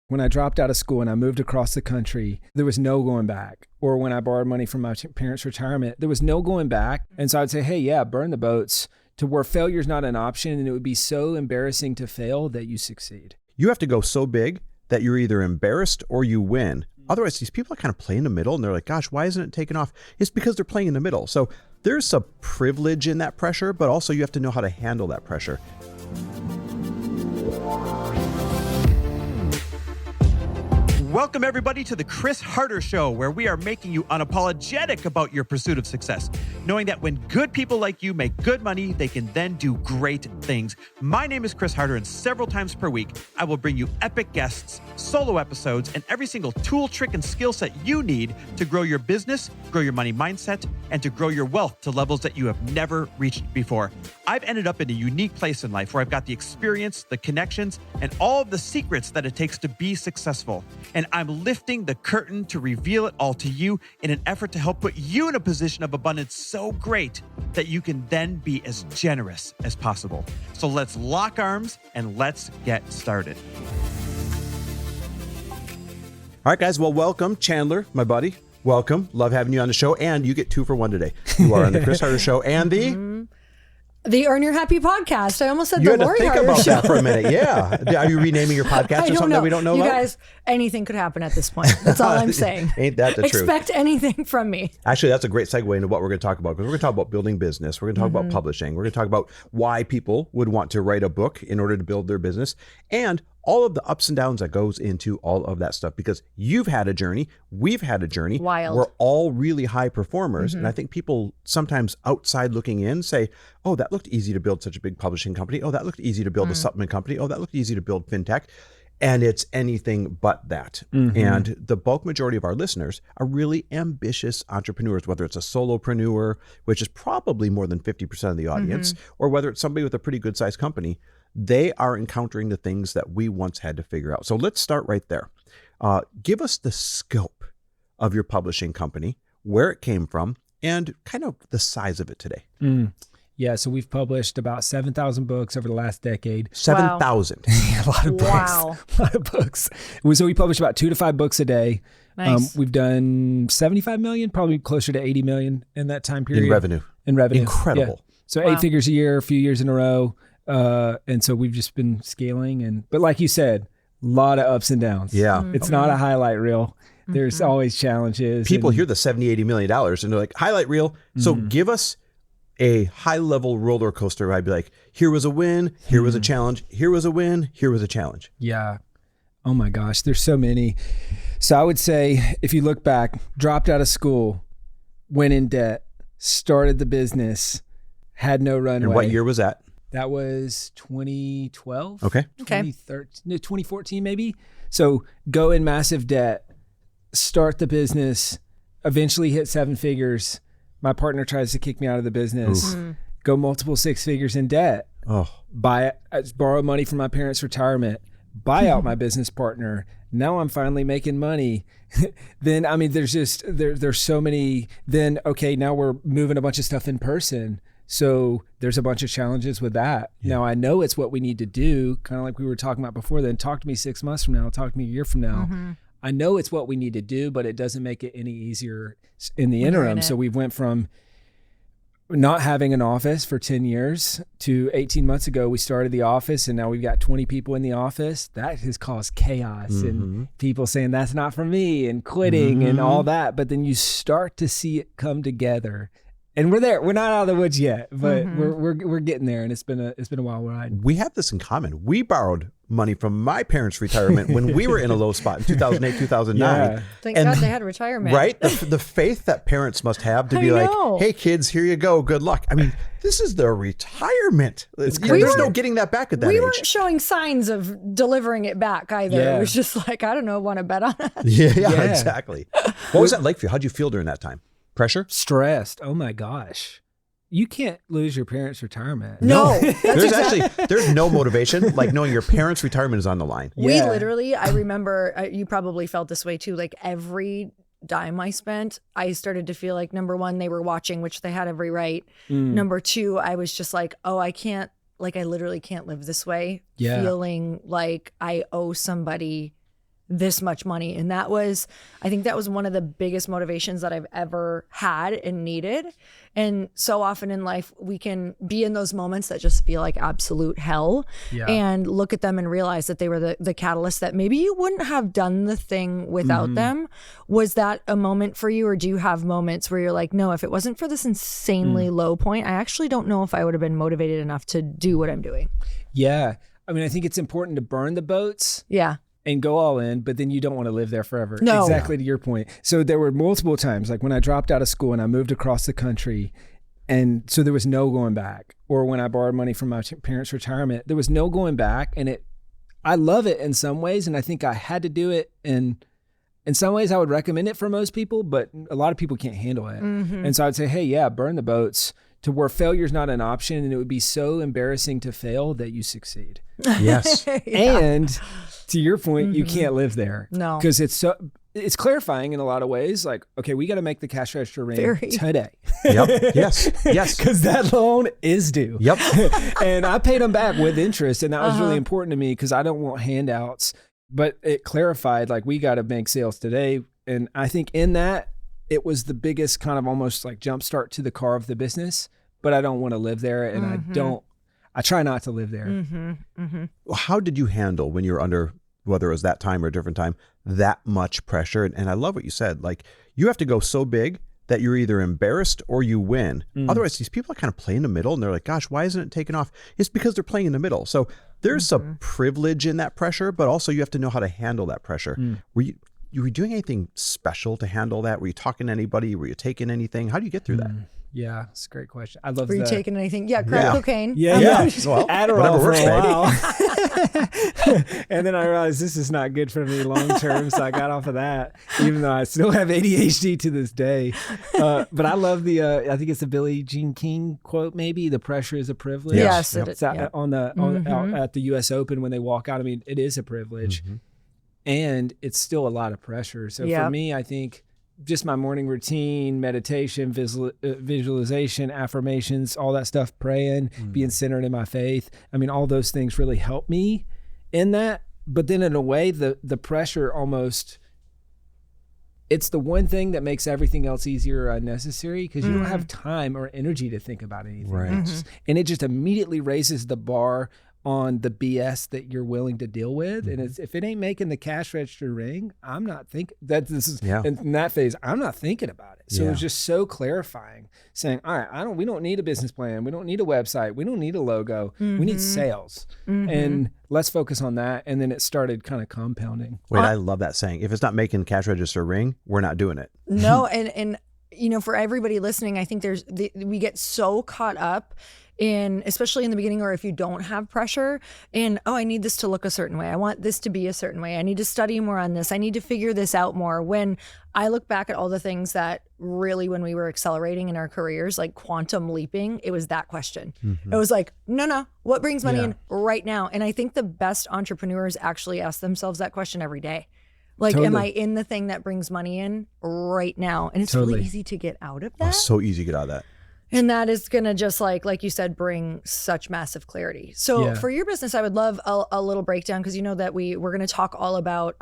When I dropped out of school and I moved across the country, there was no going back. Or when I borrowed money from my parents' retirement, there was no going back. And so I'd say, hey, yeah, burn the boats to where failure is not an option. And it would be so embarrassing to fail that you succeed. You have to go so big that you're either embarrassed or you win. Otherwise, these people are kind of playing in the middle and they're like, gosh, why isn't it taking off? It's because they're playing in the middle. So there's some privilege in that pressure, but also you have to know how to handle that pressure. Welcome, everybody, to the Chris Harder Show, where we are making you unapologetic about your pursuit of success, knowing that when good people like you make good money, they can then do great things. My name is Chris Harder, and several times per week, I will bring you epic guests, solo episodes, and every single tool, trick, and skill set you need to grow your business, grow your money mindset, and to grow your wealth to levels that you have never reached before. I've ended up in a unique place in life where I've got the experience, the connections, and all of the secrets that it takes to be successful. And I'm lifting the curtain to reveal it all to you in an effort to help put you in a position of abundance so great that you can then be as generous as possible. So let's lock arms and let's get started. All right, guys. Well, welcome, Chandler, my buddy. Welcome. Love having you on the show. And you get 2 for 1 today. You are on the Chris Harder Show and the Earn Your Happy podcast. I almost said you the had Lori to think Harder about Show. that for a minute. Yeah. Are you renaming your podcast or something that we don't know you about? You guys, anything could happen at this point. That's all I'm saying. Ain't that the truth? Expect anything from me. Actually, that's a great segue into what we're going to talk about, because we're going to talk about building business. We're going to talk about publishing. We're going to talk about why people would want to write a book in order to build their business, and all of the ups and downs that goes into all of that stuff, because you've had a journey. We've had a journey. Wild. We're all really high performers. And I think people sometimes outside looking in say, oh, that looked easy to build such a big publishing company. Oh, that looked easy to build a supplement company. Oh, that looked easy to build fintech. And it's anything but that. And the bulk majority of our listeners are really ambitious entrepreneurs, whether it's a solopreneur, which is probably more than 50% of the audience, or whether it's somebody with a pretty good sized company. They are encountering the things that we once had to figure out. So let's start right there. Give us the scope of your publishing company, where it came from, and kind of the size of it today. Yeah, so we've published about 7,000 books over the last decade. 7,000. A lot of books. Wow. A lot of books. So we publish about 2 to 5 books a day. Nice. We've done 75 million, probably closer to 80 million in that time period. In revenue. Incredible. Yeah. So 8 figures a year, a few years in a row. And so we've just been scaling. But like you said, a lot of ups and downs. Yeah. It's not a highlight reel. There's always challenges. People hear the $70, $80 million and they're like, highlight reel. So give us a high level roller coaster. I'd be like, here was a win. Here was a challenge. Here was a win. Here was a challenge. Yeah. Oh my gosh. There's so many. So I would say, if you look back, dropped out of school, went in debt, started the business, had no runway. And what year was that? That was 2012. Okay. 2014 maybe. So go in massive debt, start the business, eventually hit 7 figures. My partner tries to kick me out of the business. Go multiple 6 figures in debt. Borrow money from my parents' retirement. Buy out my business partner. Now I'm finally making money. Then, I mean, there's so many. Then, okay, now we're moving a bunch of stuff in person. So there's a bunch of challenges with that. Yeah. Now I know it's what we need to do, kind of like we were talking about before then. Talk to me 6 months from now, talk to me a year from now. I know it's what we need to do, but it doesn't make it any easier in the interim. So we went from not having an office for 10 years to 18 months ago, we started the office, and now we've got 20 people in the office. That has caused chaos and people saying that's not for me and quitting and all that. But then you start to see it come together. And we're there. We're not out of the woods yet, but we're getting there, and it's been a wild ride. We have this in common. We borrowed money from my parents' retirement when we were in a low spot in 2008, 2009. Yeah. Thank God they had retirement. Right? The faith that parents must have to be like, hey, kids, here you go. Good luck. I mean, this is their retirement. There's no getting that back at that age. We weren't showing signs of delivering it back either. Yeah. It was just like, I don't know, want to bet on it? Yeah, exactly. What was that like for you? How'd you feel during that time? Pressure? Stressed. Oh my gosh. You can't lose your parents' retirement. No. There's no motivation like knowing your parents' retirement is on the line. We literally, I remember, you probably felt this way too, like every dime I spent, I started to feel like, number one, they were watching, which they had every right. Number two, I was just like, oh, I literally can't live this way. Feeling like I owe somebody this much money. And I think that was one of the biggest motivations that I've ever had and needed. And so often in life, we can be in those moments that just feel like absolute hell and look at them and realize that they were the catalyst that maybe you wouldn't have done the thing without them. Was that a moment for you? Or do you have moments where you're like, no, if it wasn't for this insanely low point, I actually don't know if I would have been motivated enough to do what I'm doing? Yeah. I mean, I think it's important to burn the boats. Yeah. And go all in, but then you don't want to live there forever. No. Exactly to your point. So there were multiple times, like when I dropped out of school and I moved across the country, and so there was no going back. Or when I borrowed money from my parents' retirement, there was no going back. And I love it in some ways, and I think I had to do it. And in some ways, I would recommend it for most people, but a lot of people can't handle it. And so I'd say, hey, yeah, burn the boats to where failure's not an option, and it would be so embarrassing to fail that you succeed. Yes. And to your point, you can't live there. No. Because it's clarifying in a lot of ways. Like, okay, we got to make the cash register ring today. Yep. Yes. Because that loan is due. Yep. And I paid them back with interest. And that was really important to me because I don't want handouts. But it clarified, like, we got to make sales today. And I think in that, it was the biggest kind of almost like jumpstart to the car of the business. But I don't want to live there. And I try not to live there. How did you handle when you were under, whether it was that time or a different time, that much pressure? And I love what you said. Like, you have to go so big that you're either embarrassed or you win. Otherwise, these people are kind of playing in the middle, and they're like, gosh, why isn't it taking off? It's because they're playing in the middle. So there's some privilege in that pressure, but also you have to know how to handle that pressure. Were you doing anything special to handle that? Were you talking to anybody? Were you taking anything? How do you get through that? Yeah, it's a great question. I love Were you taking anything? Yeah, crack cocaine. Yeah. Well, Adderall for works, a while. And then I realized this is not good for me long term, so I got off of that, even though I still have ADHD to this day. But I love I think it's the Billie Jean King quote, maybe, the pressure is a privilege. Yes. It's out at the US Open when they walk out. I mean, it is a privilege. And it's still a lot of pressure. So for me, I think just my morning routine, meditation, visualization, affirmations, all that stuff, praying, being centered in my faith. I mean, all those things really help me in that. But then in a way, the pressure almost, it's the one thing that makes everything else easier or unnecessary, because you don't have time or energy to think about anything else. And it just immediately raises the bar on the BS that you're willing to deal with. And if it ain't making the cash register ring, I'm not thinking that this is in that phase, I'm not thinking about it. So it was just so clarifying, saying, all right, we don't need a business plan. We don't need a website. We don't need a logo. We need sales. And let's focus on that. And then it started kind of compounding. Wait, I love that saying. If it's not making cash register ring, we're not doing it. No. And you know, for everybody listening, I think we get so caught up in, especially in the beginning, or if you don't have pressure in, I need this to look a certain way. I want this to be a certain way. I need to study more on this. I need to figure this out more. When I look back at all the things that really, when we were accelerating in our careers, like quantum leaping, it was that question. It was like, no, what brings money in right now? And I think the best entrepreneurs actually ask themselves that question every day. Like, am I in the thing that brings money in right now? And it's really easy to get out of that. So easy to get out of that. And that is going to just like you said, bring such massive clarity. So for your business, I would love a little breakdown, because you know that we're going to talk all about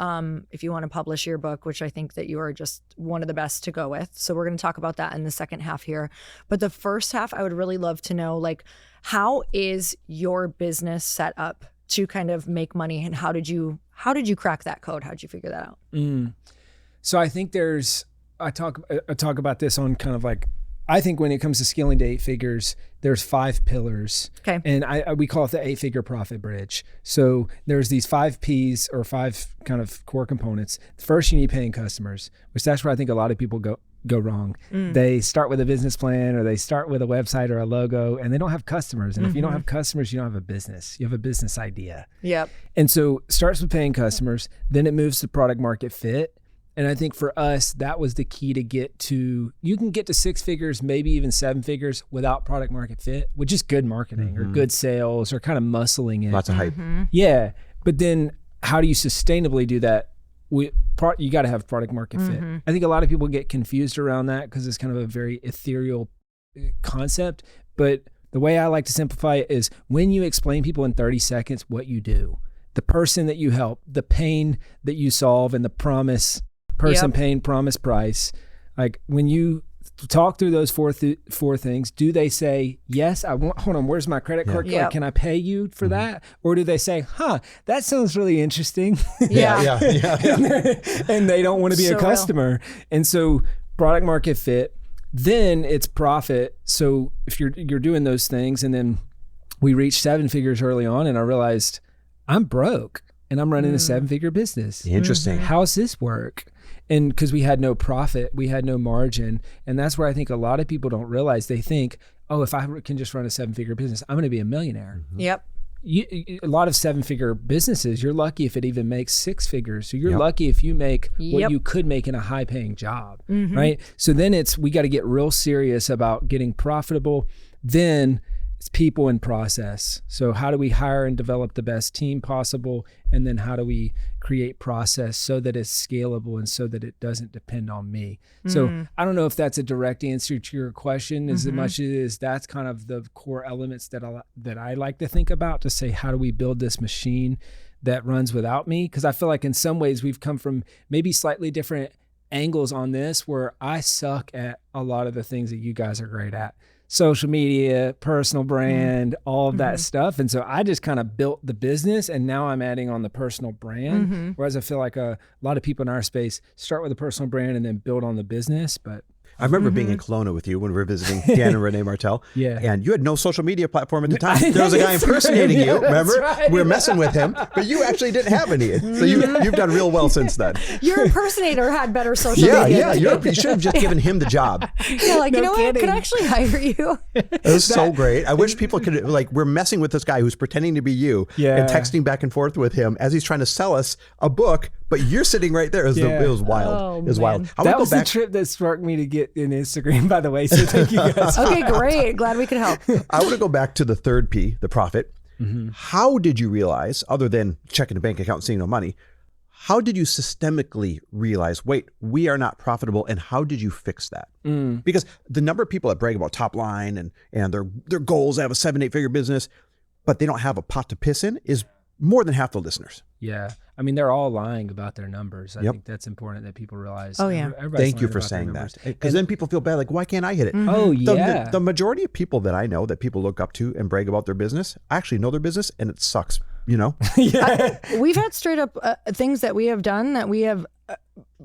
if you want to publish your book, which I think that you are just one of the best to go with. So we're going to talk about that in the second half here. But the first half, I would really love to know, like, how is your business set up to kind of make money, and how did you crack that code? How did you figure that out? So I think I talk about this on kind of like, I think when it comes to scaling to 8 figures, there's 5 pillars. Okay. And we call it the 8-figure profit bridge. So there's these 5 P's, or 5 kind of core components. First, you need paying customers, which that's where I think a lot of people go wrong. They start with a business plan, or they start with a website or a logo, and they don't have customers. And if you don't have customers, you don't have a business. You have a business idea. Yep. And so it starts with paying customers, then it moves to product market fit. And I think for us, that was the key to get to, you can get to 6 figures, maybe even 7 figures without product market fit, which is good marketing or good sales or kind of muscling it. Lots of hype. Yeah. But then how do you sustainably do that? You got to have product market fit. I think a lot of people get confused around that because it's kind of a very ethereal concept. But the way I like to simplify it is, when you explain people in 30 seconds what you do, the person that you help, the pain that you solve, and the promise, person, pain, promise, price. Like when you talk through those four things, do they say, yes, hold on, where's my credit card? Yep. Can I pay you for that? Or do they say, that sounds really interesting. Yeah. And they don't want to be a customer. And so product market fit, then it's profit. So if you're doing those things, and then we reached 7 figures early on, and I realized I'm broke and I'm running a 7-figure business. Interesting. How's this work? And because we had no profit, we had no margin. And that's where I think a lot of people don't realize. They think, if I can just run a 7-figure business, I'm going to be a millionaire. Yep. A lot of 7-figure businesses, you're lucky if it even makes 6 figures. So you're lucky if you make what you could make in a high paying job, right? So then we got to get real serious about getting profitable. Then it's people and process. So how do we hire and develop the best team possible? And then how do we create process so that it's scalable and so that it doesn't depend on me? So I don't know if that's a direct answer to your question as much as it is, that's kind of the core elements that I like to think about, to say, how do we build this machine that runs without me? Because I feel like in some ways we've come from maybe slightly different angles on this, where I suck at a lot of the things that you guys are great at. Social media, personal brand, all of that stuff. And so I just kind of built the business, and now I'm adding on the personal brand. Whereas I feel like a lot of people in our space start with a personal brand and then build on the business. But I remember being in Kelowna with you when we were visiting Dan and Renee Martel. Yeah. And you had no social media platform at the time. There was a guy impersonating you, remember? Right. We were messing with him, but you actually didn't have any. So you've done real well since then. Your impersonator had better social media. You should have just given him the job. Yeah, like, No you know kidding. what? Could I actually hire you? It was so great. I wish people could, we're messing with this guy who's pretending to be you and texting back and forth with him as he's trying to sell us a book, but you're sitting right there. It was wild. Oh, it was wild. that was the trip that sparked me to get in Instagram, by the way. So thank you guys. Okay, great. Glad we could help. I want to go back to the third P, the profit. How did you realize, other than checking a bank account and seeing no money, how did you systemically realize, wait, we are not profitable, and how did you fix that? Because the number of people that brag about top line and their goals to have a 7-8 figure business, but they don't have a pot to piss in, is more than half the listeners. Yeah. I mean, they're all lying about their numbers. I think that's important that people realize. Oh, yeah. Thank you for saying that. Because then people feel bad, like, why can't I hit it? Oh, yeah. The majority of people that I know that people look up to and brag about their business, I actually know their business, and it sucks, you know? We've had straight up things that we have done that we have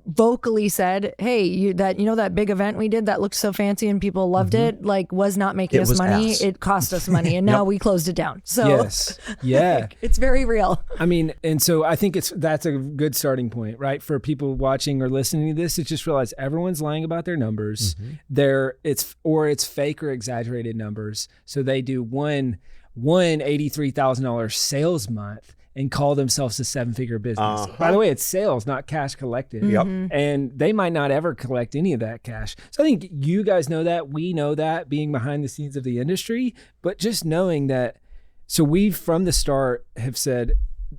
vocally said, hey, that big event we did that looked so fancy and people loved it, like, was not making us money. Ass. It cost us money, and now we closed it down. So Yes. Yeah. it's very real. I mean, and so I think that's a good starting point, right? For people watching or listening to this, to just realize everyone's lying about their numbers. It's fake or exaggerated numbers. So they do one $83,000 sales month and call themselves a 7-figure business. By the way, it's sales, not cash collected. And they might not ever collect any of that cash. So I think you guys know that. We know that, being behind the scenes of the industry. But just knowing that, so we from the start have said,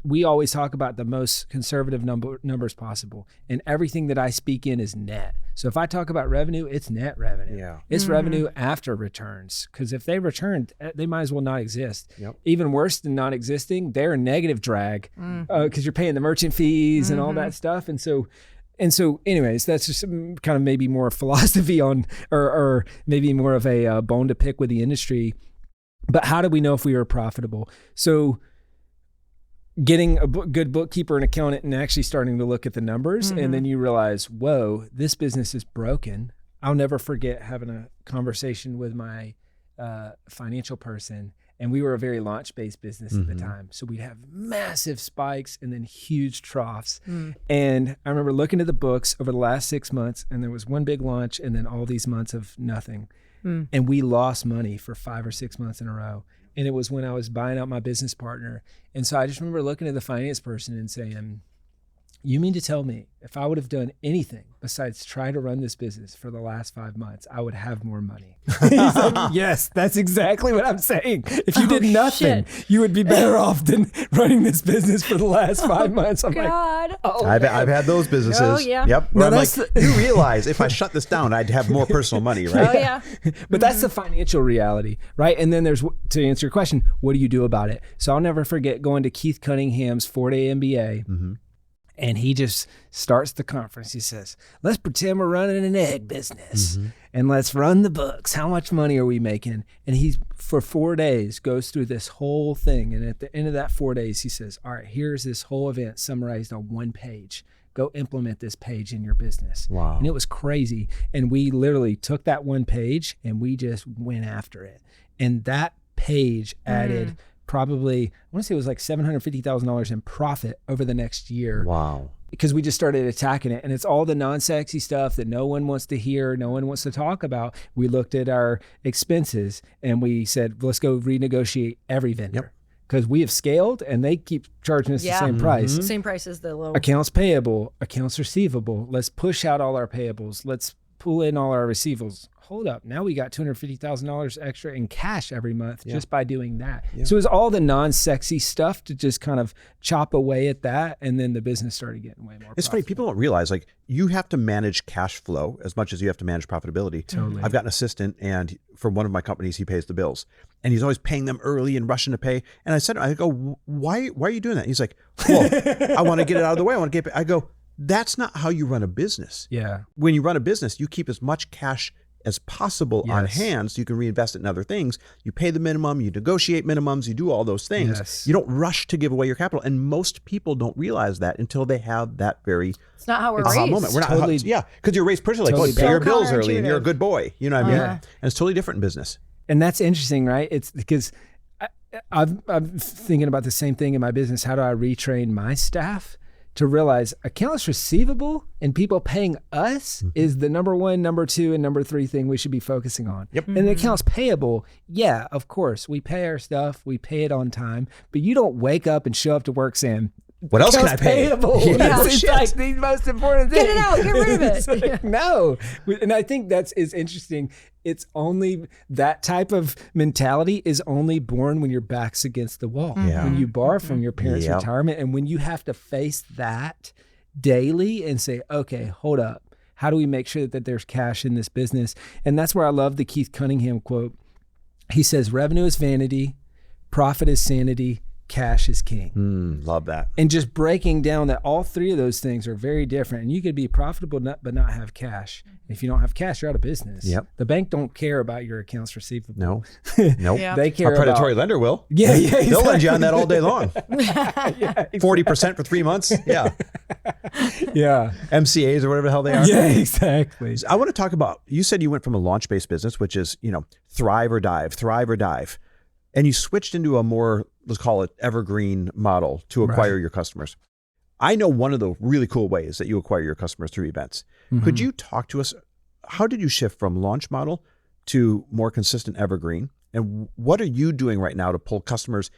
we always talk about the most conservative numbers possible. And everything that I speak in is net. So if I talk about revenue, it's net revenue. Yeah. It's revenue after returns. Because if they returned, they might as well not exist. Yep. Even worse than not existing, they're a negative drag because you're paying the merchant fees and all that stuff. And so anyways, that's just kind of maybe more philosophy on, or maybe more of a bone to pick with the industry. But how do we know if we are profitable? So getting a good bookkeeper and accountant and actually starting to look at the numbers, and then you realize, whoa, this business is broken. I'll never forget having a conversation with my financial person, and we were a very launch-based business at the time. So we'd have massive spikes and then huge troughs. And I remember looking at the books over the last 6 months, and there was one big launch and then all these months of nothing. And we lost money for 5 or 6 months in a row. And it was when I was buying out my business partner. And so I just remember looking at the finance person and saying, you mean to tell me if I would have done anything besides try to run this business for the last 5 months, I would have more money? He's like, yes, that's exactly what I'm saying. If you did nothing, you would be better off than running this business for the last 5 months. I'm God. like, oh, I've had those businesses. Oh, yeah. Yep. Where No, I'm like, you realize if I shut this down, I'd have more personal money, right? Oh, yeah. But that's the financial reality, right? And then there's, to answer your question, what do you do about it? So I'll never forget going to Keith Cunningham's 4-day MBA. And he just starts the conference. He says, let's pretend we're running an egg business and let's run the books. How much money are we making? And he, for 4 days, goes through this whole thing. And at the end of that 4 days, he says, all right, here's this whole event summarized on 1 page. Go implement this page in your business. Wow. And it was crazy. And we literally took that 1 page and we just went after it. And that page added probably, I want to say it was like $750,000 in profit over the next year. Wow. Because we just started attacking it. And it's all the non-sexy stuff that no one wants to hear, no one wants to talk about. We looked at our expenses and we said, let's go renegotiate every vendor. Because we have scaled and they keep charging us the same price. Same price as the low. Accounts payable, accounts receivable. Let's push out all our payables. Let's pull in all our receivables. Hold up. Now we got $250,000 extra in cash every month just by doing that. So it was all the non-sexy stuff to just kind of chop away at that. And then the business started getting way more It's funny. People don't realize, like, you have to manage cash flow as much as you have to manage profitability. Totally. I've got an assistant, and for one of my companies, he pays the bills. And he's always paying them early and rushing to pay. And I said, I go, why are you doing that? And he's like, well, I want to get it out of the way. I want to get it. I go, that's not how you run a business. Yeah. When you run a business, you keep as much cash as possible on hand so you can reinvest it in other things. You pay the minimum, you negotiate minimums, you do all those things. Yes. You don't rush to give away your capital. And most people don't realize that until they have that very It's not how we're aha raised. moment. We're not Totally- because you're raised pretty like, totally oh, pay your different. bills early and you're a Counterintuitive. good boy. You know what I mean? Yeah. And it's totally different in business. And that's interesting, right? It's because I'm thinking about the same thing in my business. How do I retrain my staff to realize accounts receivable and people paying us is the number 1, number 2, and number 3 thing we should be focusing on. Yep. And accounts payable, yeah, of course, we pay our stuff, we pay it on time, but you don't wake up and show up to work saying, What else can I accounts pay? payable. Yeah. It's like the most important thing. Get it out, get rid of it. It's like, no. And I think is interesting. It's only that type of mentality is only born when your back's against the wall. Yeah. When you borrow from your parents' Yep. retirement and when you have to face that daily and say, okay, hold up. How do we make sure that there's cash in this business? And that's where I love the Keith Cunningham quote. He says, revenue is vanity, profit is sanity, cash is king. Love that. And just breaking down that all 3 of those things are very different. And you could be profitable but not have cash. If you don't have cash, you're out of business. Yep. The bank don't care about your accounts receivable. No. Nope. Yeah. They care A predatory about... lender will. Yeah, yeah, They'll lend you on exactly. that all day long. Yeah, 40% for 3 months. Yeah. yeah. MCAs or whatever the hell they are. Yeah, exactly. I want to talk about, you said you went from a launch-based business, which is, thrive or dive. And you switched into a more, let's call it evergreen model to acquire your customers. I know one of the really cool ways that you acquire your customers through events. Could you talk to us? How did you shift from launch model to more consistent evergreen? And what are you doing right now to pull customers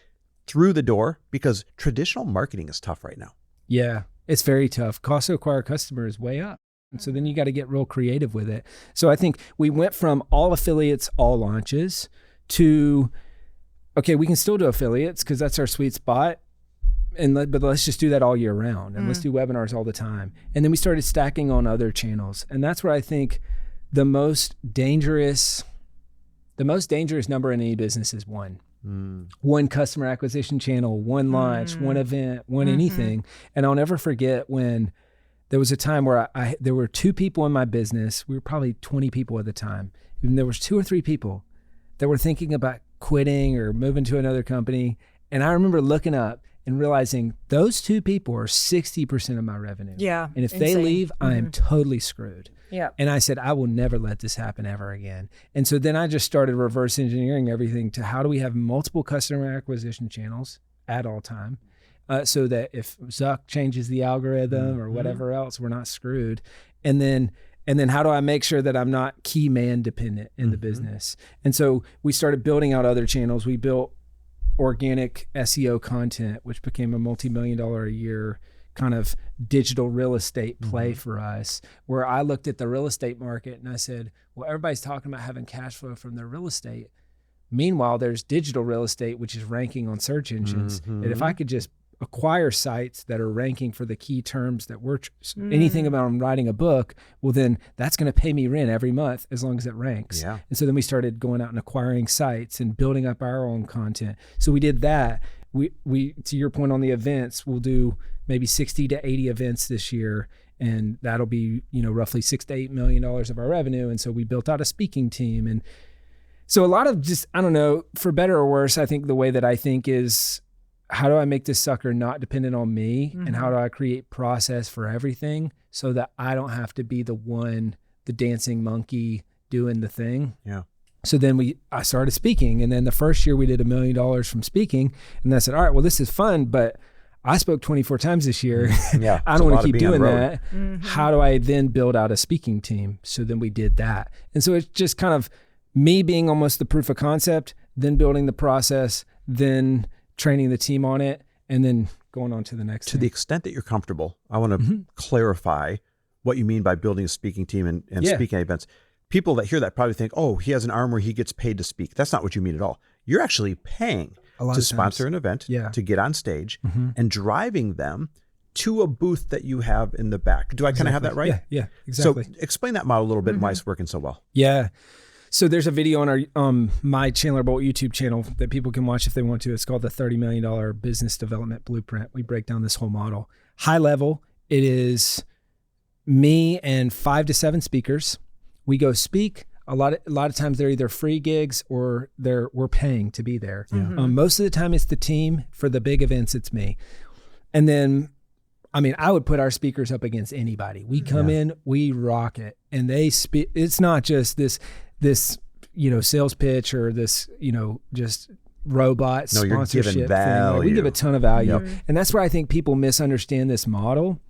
through the door? Because traditional marketing is tough right now. Yeah, it's very tough. Cost to acquire a customer is way up. And so then you got to get real creative with it. So I think we went from all affiliates, all launches to, okay, we can still do affiliates because that's our sweet spot. But let's just do that all year round and let's do webinars all the time. And then we started stacking on other channels. And that's where I think the most dangerous number in any business is one. One customer acquisition channel, one launch, one event, one anything. And I'll never forget when there was a time where there were 2 people in my business. We were probably 20 people at the time. And there was 2 or 3 people that were thinking about quitting or moving to another company. And I remember looking up and realizing those 2 people are 60% of my revenue. Yeah. And if they insane. leave, I am totally screwed. Yeah. And I said, I will never let this happen ever again. And so then I just started reverse engineering everything to how do we have multiple customer acquisition channels at all time so that if Zuck changes the algorithm or whatever else, we're not screwed. And then how do I make sure that I'm not key man dependent in the business? And so we started building out other channels. We built organic SEO content, which became a multi-million-dollar a year kind of digital real estate play for us, where I looked at the real estate market and I said, well, everybody's talking about having cash flow from their real estate. Meanwhile, there's digital real estate, which is ranking on search engines. And if I could just acquire sites that are ranking for the key terms that we're anything about I'm writing a book, well, then that's going to pay me rent every month as long as it ranks. Yeah. And so then we started going out and acquiring sites and building up our own content. So we did that. We to your point on the events, we'll do maybe 60 to 80 events this year, and that'll be, roughly $6 to $8 million of our revenue. And so we built out a speaking team. And so a lot of just, I don't know, for better or worse, I think the way that I think is, how do I make this sucker not dependent on me? And how do I create process for everything so that I don't have to be the dancing monkey doing the thing? Yeah. So then I started speaking. And then the first year we did $1 million from speaking. And I said, all right, well, this is fun, but I spoke 24 times this year. Yeah. I don't want to keep doing that. How do I then build out a speaking team? So then we did that. And so it's just kind of me being almost the proof of concept, then building the process, then training the team on it, and then going on to the next To the extent that you're comfortable, I want to clarify what you mean by building a speaking team and speaking at events. People that hear that probably think, oh, he has an arm where he gets paid to speak. That's not what you mean at all. You're actually paying to sponsor an event, to get on stage, and driving them to a booth that you have in the back. Do I kind of have that right? Yeah, exactly. So explain that model a little bit and why it's working so well. Yeah. So there's a video on our my Chandler Bolt YouTube channel that people can watch if they want to. It's called the $30 million Business Development Blueprint. We break down this whole model. High level, it is me and 5 to 7 speakers. We go speak. A lot of times they're either free gigs or we're paying to be there. Most of the time it's the team. For the big events, it's me. And then, I would put our speakers up against anybody. We come in, we rock it, and they speak. It's not just this sales pitch or this, just robot sponsorship you're giving thing. value. We give a ton of value. And that's where I think people misunderstand this model.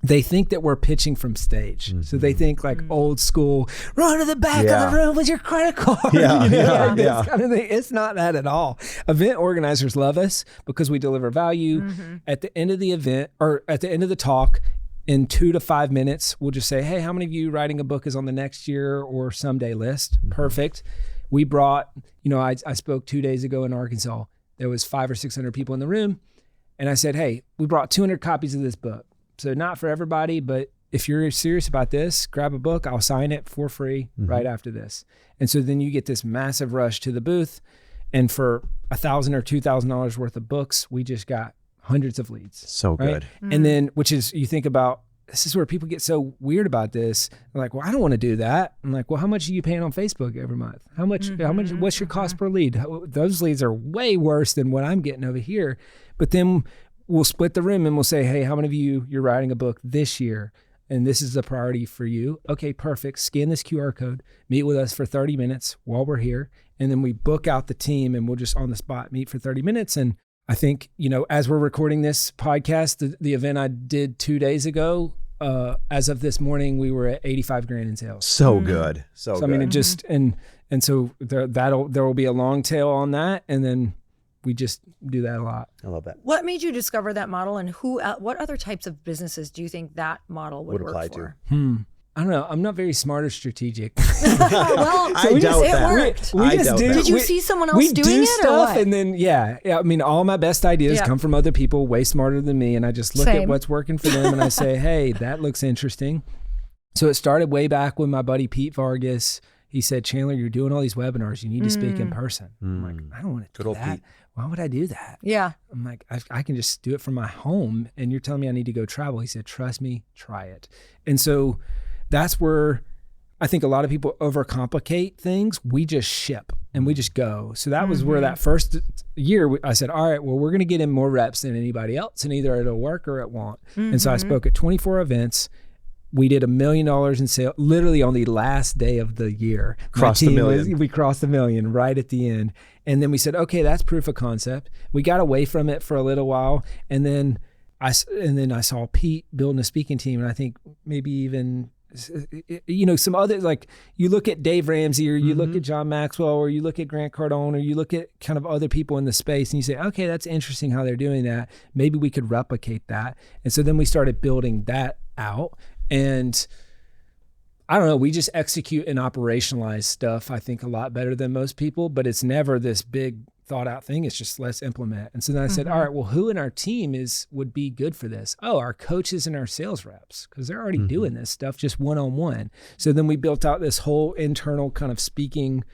They think that we're pitching from stage. So they think like old school, run to the back of the room with your credit card. This kind of thing. It's not that at all. Event organizers love us because we deliver value. At the end of the event or at the end of the talk, in 2 to 5 minutes, we'll just say, hey, how many of you writing a book is on the next year or someday list? Perfect. We brought, I spoke 2 days ago in Arkansas. There was 500 or 600 people in the room. And I said, hey, we brought 200 copies of this book. So not for everybody, but if you're serious about this, grab a book. I'll sign it for free right after this. And so then you get this massive rush to the booth. And for $1,000 or $2,000 worth of books, we just got hundreds of leads. So good. And then, which is, you think about, this is where people get so weird about this. They're like, well, I don't want to do that. I'm like, well, how much are you paying on Facebook every month? How much, what's your cost per lead? Those leads are way worse than what I'm getting over here. But then we'll split the room and we'll say, hey, how many of you're writing a book this year? And this is a priority for you. Okay, perfect. Scan this QR code, meet with us for 30 minutes while we're here. And then we book out the team and we'll just on the spot meet for 30 minutes. And I think, as we're recording this podcast, the event I did 2 days ago, as of this morning, we were at 85 grand in sales. So good. So good. I mean, it just, and so there will be a long tail on that. And then we just do that a lot. I love that. What made you discover that model, and what other types of businesses do you think that model would work apply for? to? I don't know. I'm not very smart or strategic. Well, I doubt that. Worked. We just do. Did you see someone else doing it, or what? And then all my best ideas come from other people way smarter than me, and I just look at what's working for them and I say, hey, that looks interesting. So it started way back when my buddy Pete Vargas, he said, Chandler, you're doing all these webinars. You need to speak in person. I'm like, I don't want to do that. Pete. Why would I do that? Yeah. I'm like, I can just do it from my home, and you're telling me I need to go travel. He said, trust me, try it. And so that's where I think a lot of people overcomplicate things. We just ship and we just go. So that was where that first year I said, all right, well, we're going to get in more reps than anybody else, and either it'll work or it won't. And so I spoke at 24 events. We did $1 million in sales literally on the last day of the year. Crossed the million. We crossed the million right at the end. And then we said, okay, that's proof of concept. We got away from it for a little while. And then I saw Pete building a speaking team. And I think maybe even some other, like you look at Dave Ramsey or you look at John Maxwell or you look at Grant Cardone or you look at kind of other people in the space and you say, okay, that's interesting how they're doing that. Maybe we could replicate that. And so then we started building that out. And I don't know, we just execute and operationalize stuff, I think, a lot better than most people, but it's never this big thought out thing. It's just let's implement. And so then I said, all right, well, who in our team would be good for this? Oh, our coaches and our sales reps, because they're already doing this stuff just one-on-one. So then we built out this whole internal kind of speaking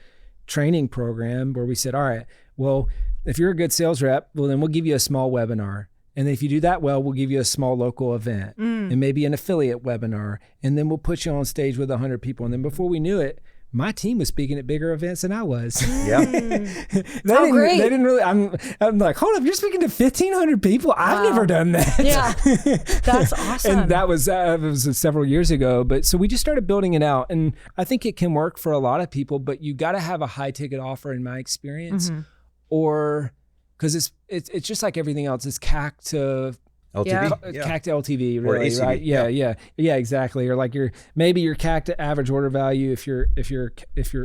training program where we said, all right, well, if you're a good sales rep, well, then we'll give you a small webinar. And if you do that well, we'll give you a small local event and maybe an affiliate webinar. And then we'll put you on stage with 100 people. And then before we knew it, my team was speaking at bigger events than I was. Yeah. Great. They didn't really, I'm like, hold up, you're speaking to 1,500 people? I've never done that. Yeah. That's awesome. And that was, it was several years ago. But so we just started building it out. And I think it can work for a lot of people, but you got to have a high ticket offer in my experience, or because it's just like everything else. It's CAC to LTV, CAC to LTV, really, or ACV, right? Yeah, exactly. Or like your CAC to average order value if your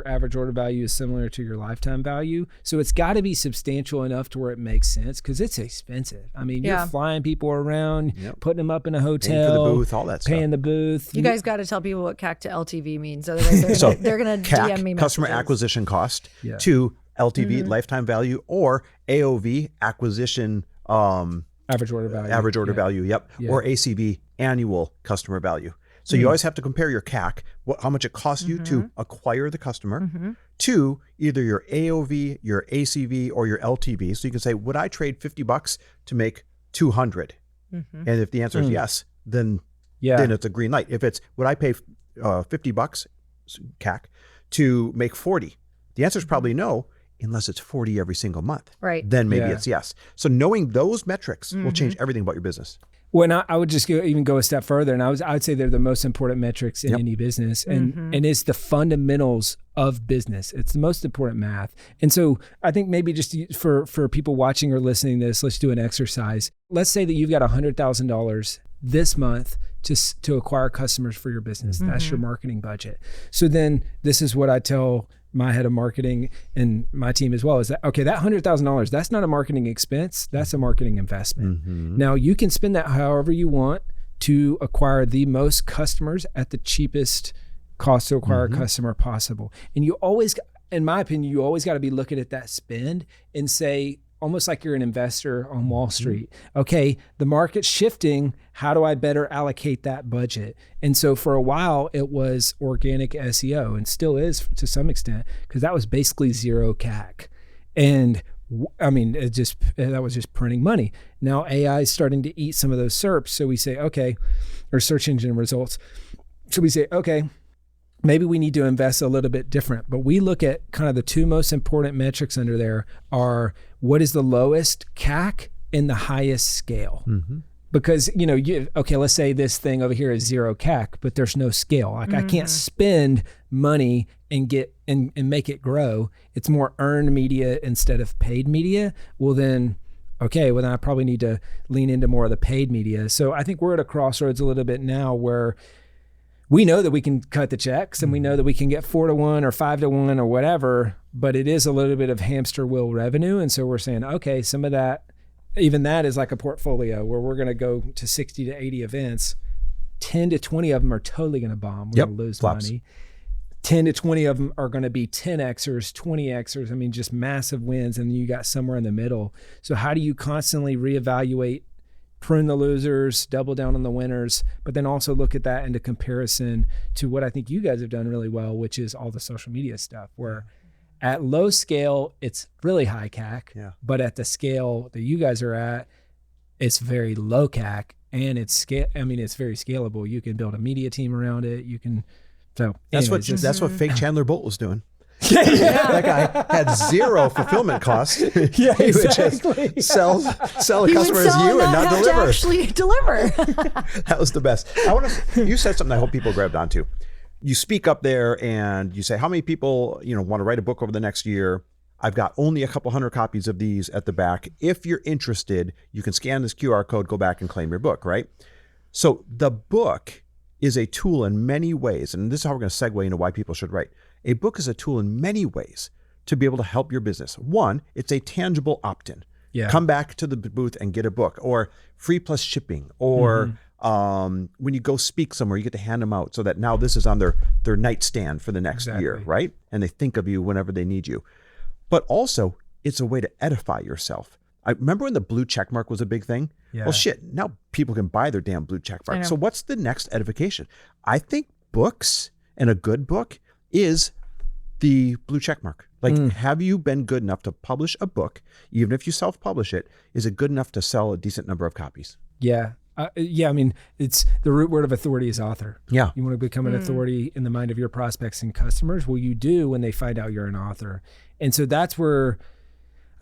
average order value is similar to your lifetime value. So it's got to be substantial enough to where it makes sense because it's expensive. I mean, you're flying people around, putting them up in a hotel, paying for the booth, all that stuff. Paying the booth. You guys got to tell people what CAC to LTV means, otherwise they're gonna CAC, DM me customer messages. acquisition cost, to LTV, lifetime value, or AOV, acquisition. Average order value. Average order value, or ACV, annual customer value. So you always have to compare your CAC, how much it costs you to acquire the customer, to either your AOV, your ACV, or your LTV. So you can say, would I trade $50 to make 200? And if the answer is yes, then it's a green light. If it's, would I pay $50 CAC to make 40? The answer is probably no. Unless it's 40 every single month. Right. Then maybe it's yes. So knowing those metrics will change everything about your business. Well, I would just even go a step further, and I would say they're the most important metrics in any business, and it's the fundamentals of business. It's the most important math. And so I think maybe just for people watching or listening to this, let's do an exercise. Let's say that you've got $100,000 this month to acquire customers for your business. That's your marketing budget. So then this is what I tell my head of marketing and my team as well, is that, okay, that $100,000, that's not a marketing expense, that's a marketing investment. Now you can spend that however you want to acquire the most customers at the cheapest cost to acquire a customer possible. And you always, in my opinion, you always got to be looking at that spend and say, almost like you're an investor on Wall Street. Okay, the market's shifting. How do I better allocate that budget? And so for a while, it was organic SEO, and still is to some extent, because that was basically zero CAC. And I mean, that was just printing money. Now AI is starting to eat some of those SERPs. So we say, okay, or search engine results. So we say, okay, maybe we need to invest a little bit different, but we look at kind of the two most important metrics under there are what is the lowest CAC and the highest scale. Because, let's say this thing over here is zero CAC, but there's no scale. Like I can't spend money and make it grow. It's more earned media instead of paid media. Well then I probably need to lean into more of the paid media. So I think we're at a crossroads a little bit now where we know that we can cut the checks and we know that we can get 4-to-1 or 5-to-1 or whatever, but it is a little bit of hamster wheel revenue. And so we're saying, okay, some of that, even that is like a portfolio where we're going to go to 60 to 80 events. 10 to 20 of them are totally going to bomb. We're going to lose money. 10 to 20 of them are going to be 10Xers, 20Xers. I mean, just massive wins. And then you got somewhere in the middle. So how do you constantly reevaluate, prune the losers, double down on the winners, but then also look at that into comparison to what I think you guys have done really well, which is all the social media stuff, where at low scale, it's really high CAC, but at the scale that you guys are at, it's very low CAC and it's very scalable. You can build a media team around it. You can, that's what fake Chandler Bolt was doing. That guy had zero fulfillment costs. He would just sell a customer as you and not deliver. Actually deliver. That was the best. You said something I hope people grabbed onto. You speak up there and you say, how many people want to write a book over the next year? I've got only a couple hundred copies of these at the back. If you're interested, you can scan this QR code, go back and claim your book, right? So the book is a tool in many ways, and this is how we're going to segue into why people should write. A book is a tool in many ways to be able to help your business. One, it's a tangible opt-in. Yeah. Come back to the booth and get a book, or free plus shipping, or when you go speak somewhere, you get to hand them out so that now this is on their nightstand for the next year, right? And they think of you whenever they need you. But also, it's a way to edify yourself. I remember when the blue check mark was a big thing. Yeah. Well, shit, now people can buy their damn blue check mark. So what's the next edification? I think books, and a good book is the blue check mark. Like, have you been good enough to publish a book, even if you self-publish it? Is it good enough to sell a decent number of copies? Yeah. I mean, it's the root word of authority is author. Yeah. You want to become an authority in the mind of your prospects and customers? Well, you do when they find out you're an author. And so that's where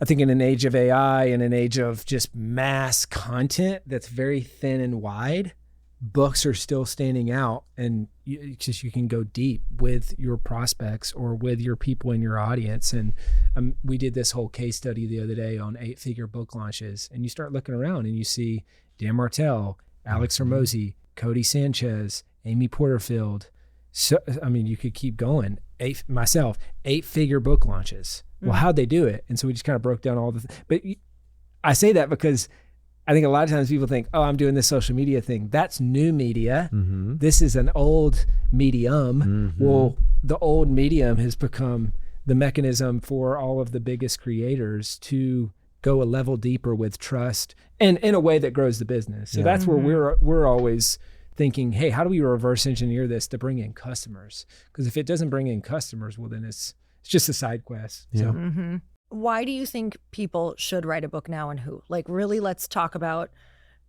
I think in an age of AI and an age of just mass content that's very thin and wide, books are still standing out, and you can go deep with your prospects or with your people in your audience. And we did this whole case study the other day on 8-figure book launches, and you start looking around and you see Dan Martell, Alex Hormozi, Cody Sanchez, Amy Porterfield. So, I mean, you could keep going. 8-figure book launches. Well, how'd they do it? And so we just kind of broke down all but I say that because I think a lot of times people think, oh, I'm doing this social media thing. That's new media. This is an old medium. Well, the old medium has become the mechanism for all of the biggest creators to go a level deeper with trust and in a way that grows the business. So that's where we're always thinking, hey, how do we reverse engineer this to bring in customers? Because if it doesn't bring in customers, well, then it's just a side quest. Yeah. So. Why do you think people should write a book now, and who? Like, really, let's talk about,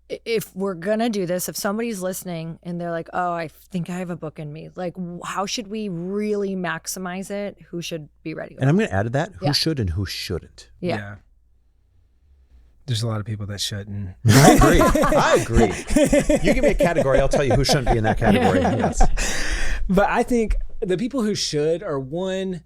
if we're going to do this, if somebody's listening and they're like, oh, I think I have a book in me, like, how should we really maximize it? Who should be ready with And it? I'm going to add to that, who should and who shouldn't. Yeah. There's a lot of people that shouldn't. I agree. You give me a category, I'll tell you who shouldn't be in that category. Yes. But I think the people who should are, one,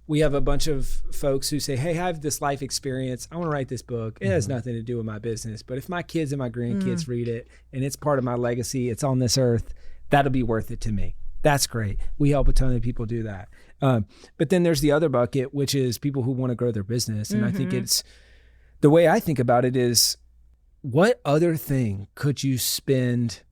we have a bunch of folks who say, hey, I have this life experience. I want to write this book. It has nothing to do with my business. But if my kids and my grandkids read it and it's part of my legacy, it's on this earth, that'll be worth it to me. That's great. We help a ton of people do that. But then there's the other bucket, which is people who want to grow their business. And I think it's, the way I think about it is, what other thing could you spend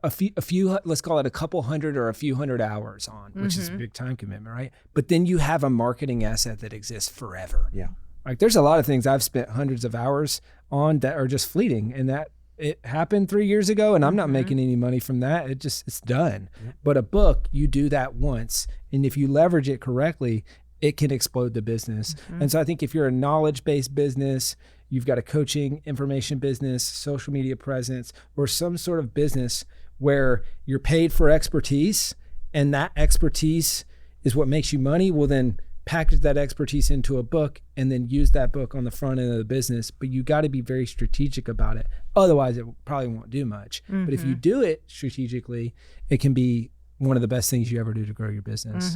a few, let's call it a couple hundred or a few hundred hours on, which is a big time commitment, right? But then you have a marketing asset that exists forever. Yeah. Like, there's a lot of things I've spent hundreds of hours on that are just fleeting, and that it happened 3 years ago and I'm not making any money from that. It's done. But a book, you do that once, and if you leverage it correctly, it can explode the business. And so I think if you're a knowledge-based business, you've got a coaching, information business, social media presence, or some sort of business where you're paid for expertise and that expertise is what makes you money, well, then package that expertise into a book and then use that book on the front end of the business. But you got to be very strategic about it. Otherwise, it probably won't do much. But if you do it strategically, it can be one of the best things you ever do to grow your business.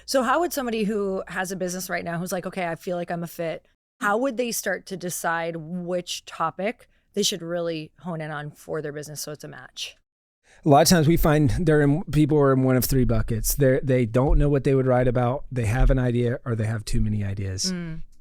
So how would somebody who has a business right now who's like, okay, I feel like I'm a fit, how would they start to decide which topic they should really hone in on for their business so it's a match? A lot of times we find people are in one of three buckets. They don't know what they would write about, they have an idea, or they have too many ideas.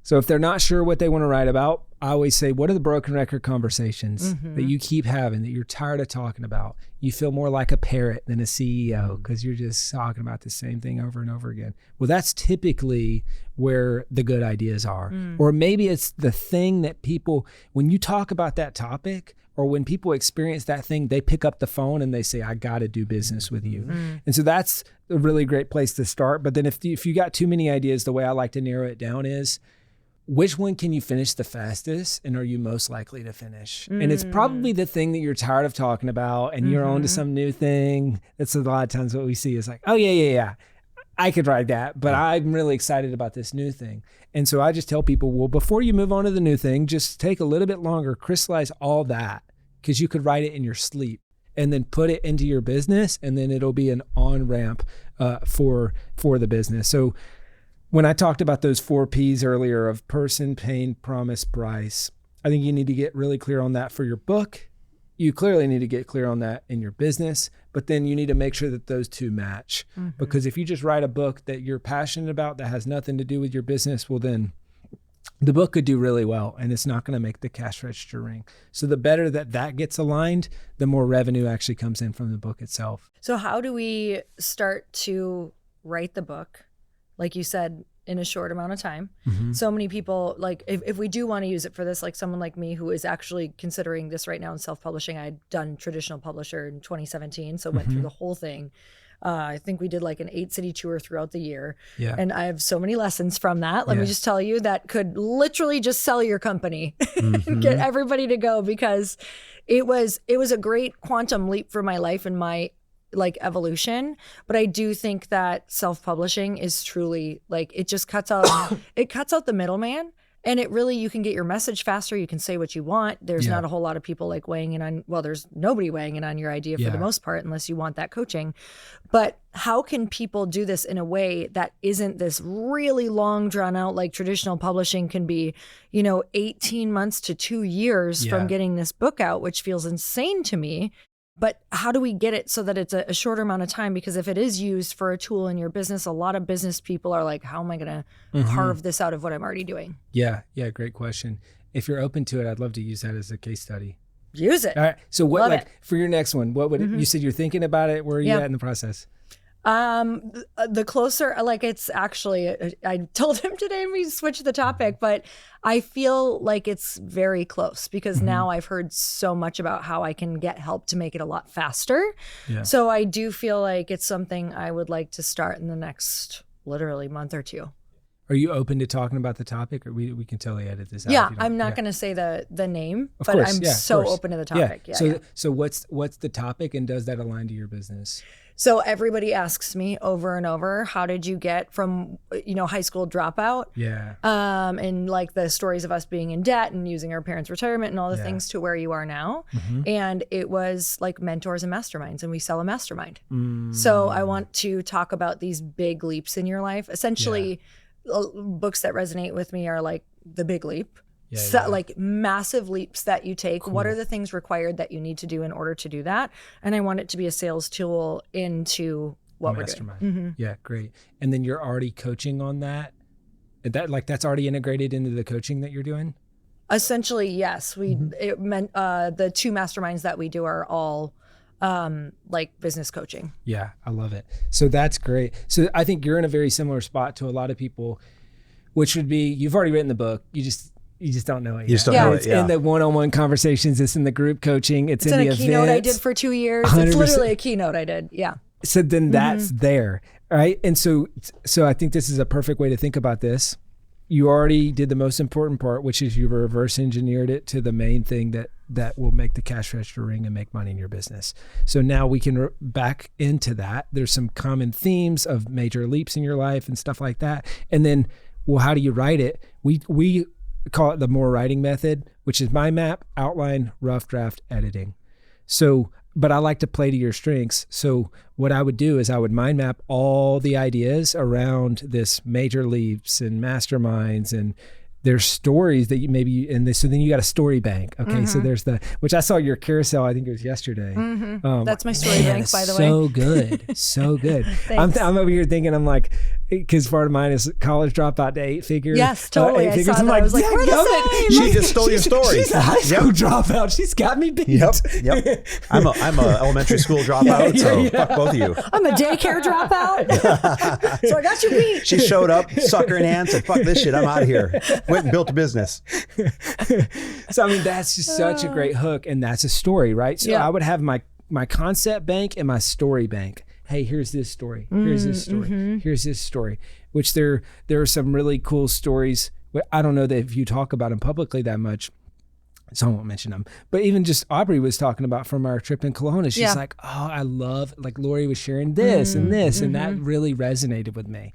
So if they're not sure what they want to write about, I always say, what are the broken record conversations that you keep having that you're tired of talking about? You feel more like a parrot than a CEO because you're just talking about the same thing over and over again. Well, that's typically where the good ideas are. Or maybe it's the thing that people, when you talk about that topic, or when people experience that thing, they pick up the phone and they say, I got to do business with you. And so that's a really great place to start. But then if you got too many ideas, the way I like to narrow it down is, which one can you finish the fastest and are you most likely to finish? And it's probably the thing that you're tired of talking about and you're on to some new thing. That's a lot of times what we see is like, oh yeah. I could write that, but I'm really excited about this new thing. And so I just tell people, well, before you move on to the new thing, just take a little bit longer, crystallize all that, because you could write it in your sleep and then put it into your business, and then it'll be an on-ramp for the business. So when I talked about those 4 Ps earlier of person, pain, promise, price, I think you need to get really clear on that for your book. You clearly need to get clear on that in your business, but then you need to make sure that those two match. Because if you just write a book that you're passionate about that has nothing to do with your business, well then the book could do really well and it's not going to make the cash register ring. So the better that gets aligned, the more revenue actually comes in from the book itself. So how do we start to write the book, like you said, in a short amount of time? So many people, like if we do want to use it for this, like someone like me who is actually considering this right now in self-publishing, I'd done traditional publisher in 2017, so went through the whole thing. I think we did like an 8-city tour throughout the year. Yeah. And I have so many lessons from that. Let me just tell you, that could literally just sell your company and get everybody to go, because it was a great quantum leap for my life and my like evolution. But I do think that self-publishing is truly like, it just cuts out the middleman. And it really, you can get your message faster. You can say what you want. There's not a whole lot of people like weighing in on, well, there's nobody weighing in on your idea for the most part, unless you want that coaching. But how can people do this in a way that isn't this really long drawn out, like traditional publishing can be, 18 months to 2 years from getting this book out, which feels insane to me. But how do we get it so that it's a shorter amount of time? Because if it is used for a tool in your business, a lot of business people are like, how am I going to carve this out of what I'm already doing? Yeah. Great question. If you're open to it, I'd love to use that as a case study. Use it. All right. So what, Love like it. for your next one, what would you said you're thinking about it? Where are you at in the process? The closer, like it's actually, I told him today and we switched the topic, but I feel like it's very close because now I've heard so much about how I can get help to make it a lot faster. Yeah. So I do feel like it's something I would like to start in the next literally month or two. Are you open to talking about the topic, or we can totally edit this out? Yeah, I'm not going to say the name, Of but course, I'm of so course. open to the topic. Yeah. So what's the topic, and does that align to your business? So everybody asks me over and over, how did you get from, high school dropout? Yeah. And like the stories of us being in debt and using our parents' retirement and all the things to where you are now. And it was like mentors and masterminds, and we sell a mastermind. So I want to talk about these big leaps in your life. Essentially, books that resonate with me are like The Big Leap. Like massive leaps that you take. Cool. What are the things required that you need to do in order to do that? And I want it to be a sales tool into what we're doing. Yeah, great. And then you're already coaching on that? That's already integrated into the coaching that you're doing? Essentially, yes. It meant the 2 masterminds that we do are all like business coaching. Yeah, I love it. So that's great. So I think you're in a very similar spot to a lot of people, which would be, you've already written the book. You just don't know it yet. You just don't know it, It's in the one-on-one conversations. It's in the group coaching. It's in the events. It's a keynote I did for 2 years. 100%. It's literally a keynote I did. Yeah. So then that's there, right? And so I think this is a perfect way to think about this. You already did the most important part, which is you reverse engineered it to the main thing that will make the cash register ring and make money in your business. So now we can back into that. There's some common themes of major leaps in your life and stuff like that. And then, well, how do you write it? We call it the more writing method, which is mind map, outline, rough draft, editing. So, but I like to play to your strengths. So what I would do is I would mind map all the ideas around this major leaps and masterminds, and there's stories that you maybe in this. So then you got a story bank. Okay. So there's which I saw your carousel, I think it was yesterday. That's my story bank, by the way. So good. So good. I'm over here thinking, I'm like, because part of mine is college dropout to 8 figures. Yes, totally. I saw I'm that. like, I was like, we're the same. She just stole your story. She's a high school dropout. She's got me beat. Yep. I'm a elementary school dropout, so fuck both of you. I'm a daycare dropout. So I got you beat. She showed up, sucker in hand, said, fuck this shit, I'm out of here. Went and built a business. So, I mean, that's just such a great hook, and that's a story, right? So I would have my concept bank and my story bank. Hey, here's this story. Here's this story. Here's this story. Which there are some really cool stories. I don't know that if you talk about them publicly that much, so I won't mention them. But even just Aubrey was talking about from our trip in Kelowna. She's like, oh, I love, like Lori was sharing this and this, and that really resonated with me.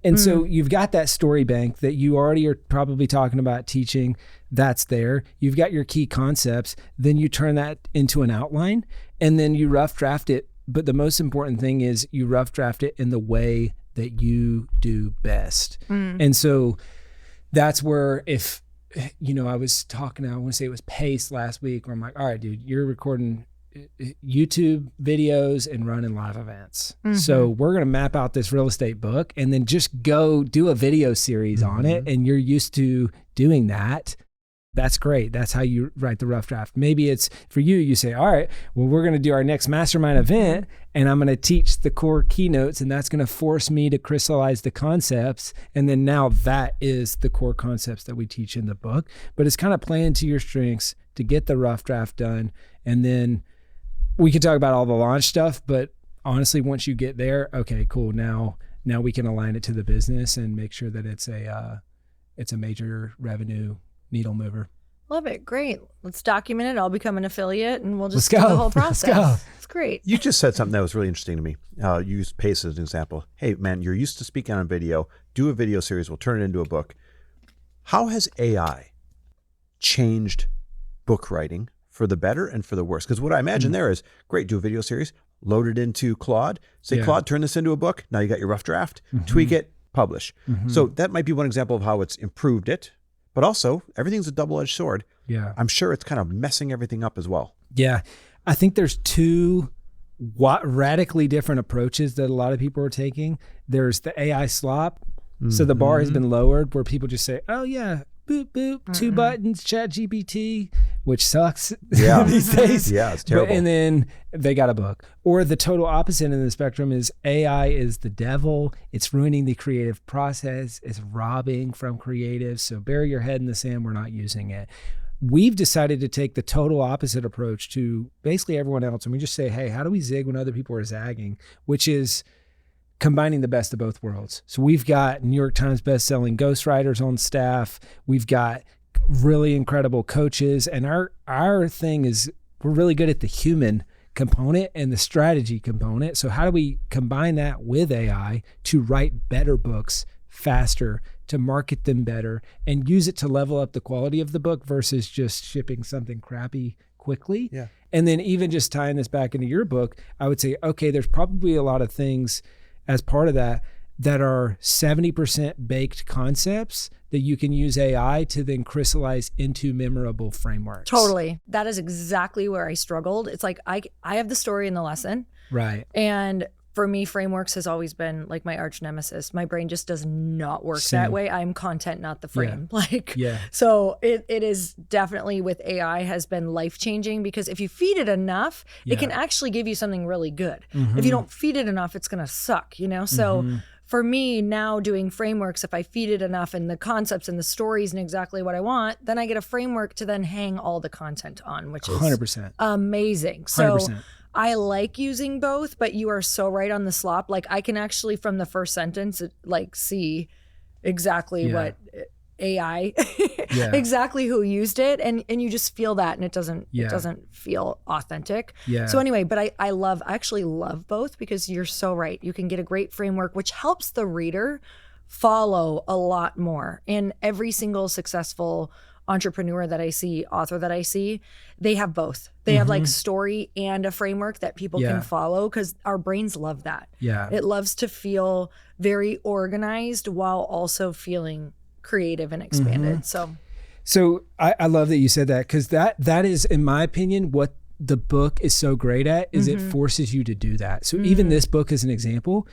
And so you've got that story bank that you already are probably talking about teaching. That's there. You've got your key concepts. Then you turn that into an outline, and then you rough draft it. But the most important thing is you rough draft it in the way that you do best. And so that's where I was talking, I want to say it was Pace last week, where I'm like, all right, dude, you're recording YouTube videos and running live events. So we're going to map out this real estate book and then just go do a video series on it. And you're used to doing that. That's great. That's how you write the rough draft. Maybe it's for you, you say, all right, well, we're going to do our next mastermind event and I'm going to teach the core keynotes and that's going to force me to crystallize the concepts. And then now that is the core concepts that we teach in the book, but it's kind of playing to your strengths to get the rough draft done. And then we can talk about all the launch stuff, but honestly, once you get there, okay, cool. Now we can align it to the business and make sure that it's a major revenue needle mover. Love it. Great. Let's document it. I'll become an affiliate and we'll just Let's do go. the whole process. Let's go. It's great. You just said something that was really interesting to me. You used Pace as an example. Hey, man, you're used to speaking on video. Do a video series. We'll turn it into a book. How has AI changed book writing for the better and for the worse? Because what I imagine there is, great, do a video series, load it into Claude, say, Claude, turn this into a book. Now you got your rough draft, tweak it, publish. So that might be one example of how it's improved it. But also, everything's a double-edged sword. Yeah. I'm sure it's kind of messing everything up as well. Yeah. I think there's two radically different approaches that a lot of people are taking. There's the AI slop. So the bar has been lowered where people just say, oh yeah, boop, boop, 2 buttons, ChatGPT, which sucks these days. Yeah, it's terrible. And then they got a book. Or the total opposite end of the spectrum is AI is the devil. It's ruining the creative process. It's robbing from creatives. So bury your head in the sand. We're not using it. We've decided to take the total opposite approach to basically everyone else. And we just say, hey, how do we zig when other people are zagging? Which is combining the best of both worlds. So we've got New York Times bestselling ghostwriters on staff. We've got really incredible coaches. And our thing is we're really good at the human component and the strategy component. So how do we combine that with AI to write better books faster, to market them better, and use it to level up the quality of the book versus just shipping something crappy quickly? Yeah. And then even just tying this back into your book, I would say, okay, there's probably a lot of things as part of that are 70% baked concepts that you can use AI to then crystallize into memorable frameworks. Totally. That is exactly where I struggled. It's like I have the story in the lesson. Right. And for me, frameworks has always been like my arch nemesis. My brain just does not work Same. that way. I'm content, not the frame. Yeah. So it is definitely with AI has been life-changing because if you feed it enough, it can actually give you something really good. If you don't feed it enough, it's going to suck, you know? So for me now doing frameworks, if I feed it enough and the concepts and the stories and exactly what I want, then I get a framework to then hang all the content on, which is 100%. Amazing. So 100%. I like using both, but you are so right on the slop. Like I can actually from the first sentence, like see exactly what AI, exactly who used it. And you just feel that and it doesn't feel authentic. Yeah. So anyway, but I actually love both because you're so right. You can get a great framework, which helps the reader follow a lot more. And every single successful entrepreneur that I see, author that I see, they have both. They have like story and a framework that people can follow because our brains love that. Yeah. It loves to feel very organized while also feeling creative and expanded. So I love that you said that because that is, in my opinion, what the book is so great at is it forces you to do that. So even this book is an example.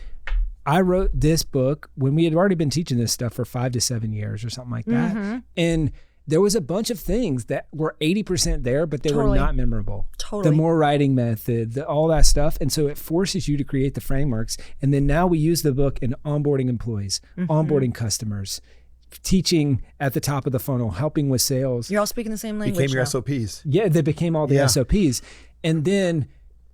I wrote this book when we had already been teaching this stuff for 5 to 7 years or something like that. And there was a bunch of things that were 80% there, but they were not memorable. The more writing method, all that stuff. And so it forces you to create the frameworks. And then now we use the book in onboarding employees, onboarding customers, teaching at the top of the funnel, helping with sales. You're all speaking the same language. Became your now. SOPs. Yeah, they became all the SOPs. And then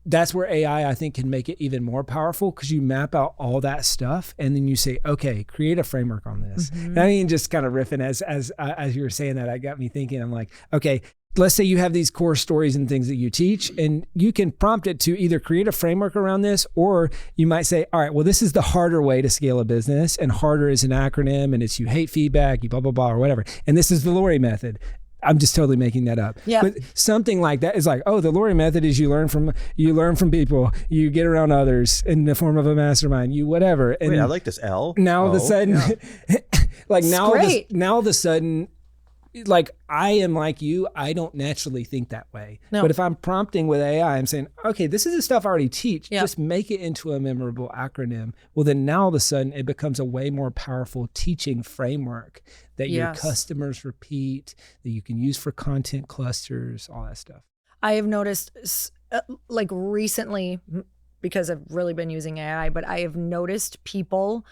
that's where AI, I think, can make it even more powerful because you map out all that stuff and then you say, okay, create a framework on this. And I mean, just kind of riffing as you were saying that, I got me thinking, I'm like, okay, let's say you have these core stories and things that you teach and you can prompt it to either create a framework around this, or you might say, all right, well, this is the harder way to scale a business, and harder is an acronym and it's you hate feedback, you blah, blah, blah, or whatever. And this is the Lori method. I'm just totally making that up. Yeah. But something like that is like, oh, the Lori method is you learn from people, you get around others in the form of a mastermind, you whatever. And wait, I like this L. Now all of a sudden, like now all of a sudden, like I am like you, I don't naturally think that way. No. But if I'm prompting with AI, I'm saying, okay, this is the stuff I already teach. Yep. Just make it into a memorable acronym. Well, then now all of a sudden it becomes a way more powerful teaching framework that your customers repeat, that you can use for content clusters, all that stuff. I have noticed like recently, because I've really been using AI, but I have noticed people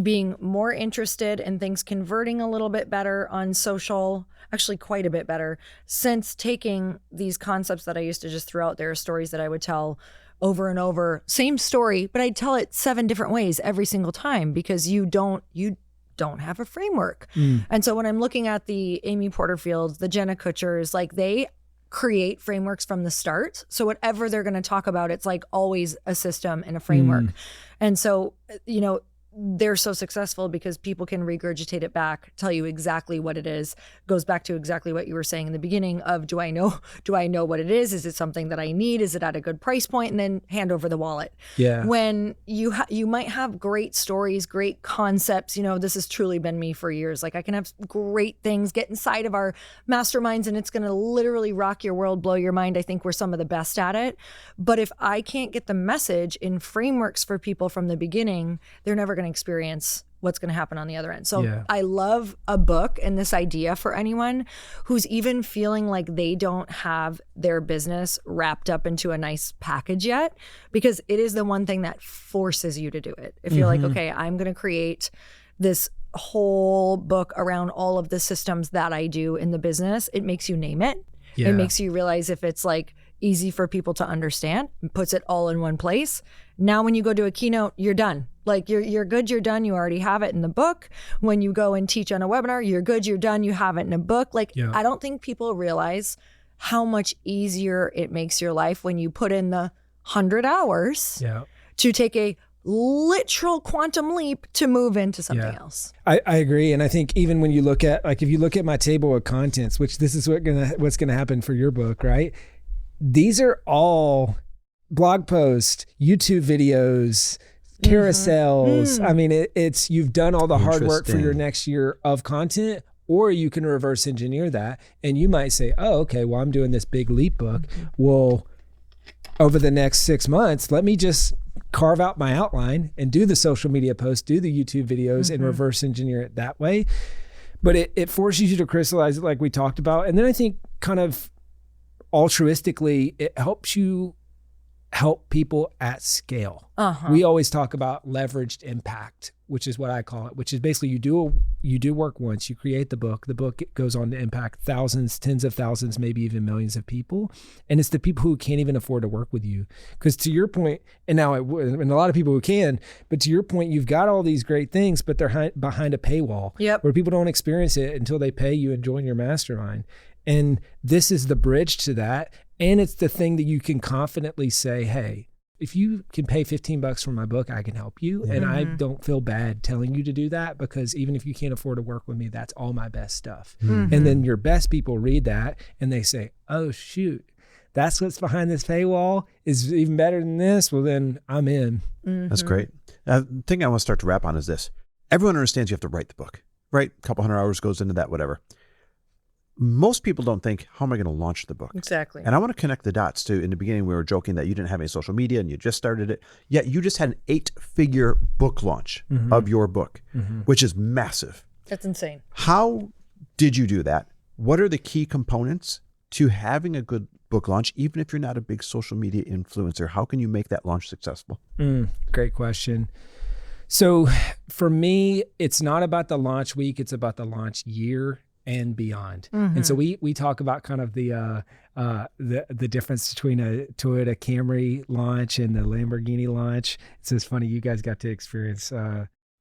being more interested in things converting a little bit better on social, actually quite a bit better, since taking these concepts that I used to just throw out there, stories that I would tell over and over, same story, but I'd tell it 7 different ways every single time because you don't have a framework. And so when I'm looking at the Amy Porterfields, the Jenna Kutchers, like they create frameworks from the start. So whatever they're going to talk about, it's like always a system and a framework. And so, you know, they're so successful because people can regurgitate it back, tell you exactly what it is. Goes back to exactly what you were saying in the beginning of, do I know what it is? Is it something that I need? Is it at a good price point? And then hand over the wallet. Yeah. When you might have great stories, great concepts, you know, this has truly been me for years. Like I can have great things get inside of our masterminds and it's going to literally rock your world, blow your mind. I think we're some of the best at it. But if I can't get the message in frameworks for people from the beginning, they're never going to experience what's going to happen on the other end. So I love a book and this idea for anyone who's even feeling like they don't have their business wrapped up into a nice package yet, because it is the one thing that forces you to do it. If you're like, okay, I'm going to create this whole book around all of the systems that I do in the business, it makes you name it. Yeah. It makes you realize if it's like easy for people to understand, puts it all in one place. Now, when you go to a keynote, you're done. Like you're good, you're done. You already have it in the book. When you go and teach on a webinar, you're good, you're done. You have it in a book. Like I don't think people realize how much easier it makes your life when you put in the 100 hours to take a literal quantum leap to move into something else. I agree. And I think even when you look at, like, if you look at my table of contents, which this is what's going to happen for your book, right? These are all blog posts, YouTube videos, carousels. I mean, it's you've done all the hard work for your next year of content, or you can reverse engineer that. And you might say, oh, okay, well, I'm doing this big leap book. Well, over the next 6 months, let me just carve out my outline and do the social media posts, do the YouTube videos and reverse engineer it that way. But it forces you to crystallize it like we talked about. And then I think kind of altruistically, it helps you help people at scale. We always talk about leveraged impact, which is what I call it, which is basically you do work once, you create the book goes on to impact thousands, tens of thousands, maybe even millions of people. And it's the people who can't even afford to work with you. Because to your point, and now and a lot of people who can, but to your point, you've got all these great things, but they're behind a paywall where people don't experience it until they pay you and join your mastermind. And this is the bridge to that. And it's the thing that you can confidently say, hey, if you can pay $15 for my book, I can help you. And I don't feel bad telling you to do that, because even if you can't afford to work with me, that's all my best stuff. And then your best people read that and they say, oh, shoot, that's what's behind this paywall is even better than this. Well, then I'm in. That's great. The thing I want to start to wrap on is this. Everyone understands you have to write the book, right? A couple hundred hours goes into that, whatever. Most people don't think, how am I going to launch the book? Exactly. And I want to connect the dots too. In the beginning, we were joking that you didn't have any social media and you just started it. Yet you just had an 8-figure book launch of your book, which is massive. That's insane. How did you do that? What are the key components to having a good book launch, even if you're not a big social media influencer? How can you make that launch successful? Great question. So for me, it's not about the launch week. It's about the launch year and beyond. And so we talk about kind of the difference between a Toyota Camry launch and the Lamborghini launch. It's just funny, you guys got to experience